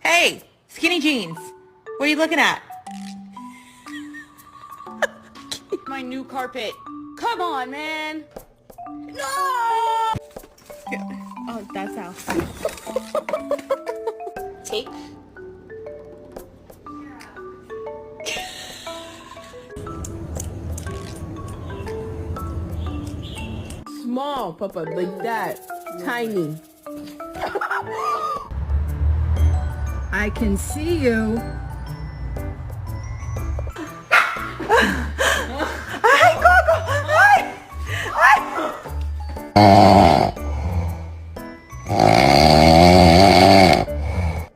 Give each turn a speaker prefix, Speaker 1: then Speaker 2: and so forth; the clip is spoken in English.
Speaker 1: Hey, skinny jeans. What are you looking at?
Speaker 2: My new carpet. Come on, man.
Speaker 1: No! Oh, that's how.
Speaker 2: Take.
Speaker 3: Small, Papa, like that. Tiny. I can see you.
Speaker 1: Hi, Coco! Hi! Hi!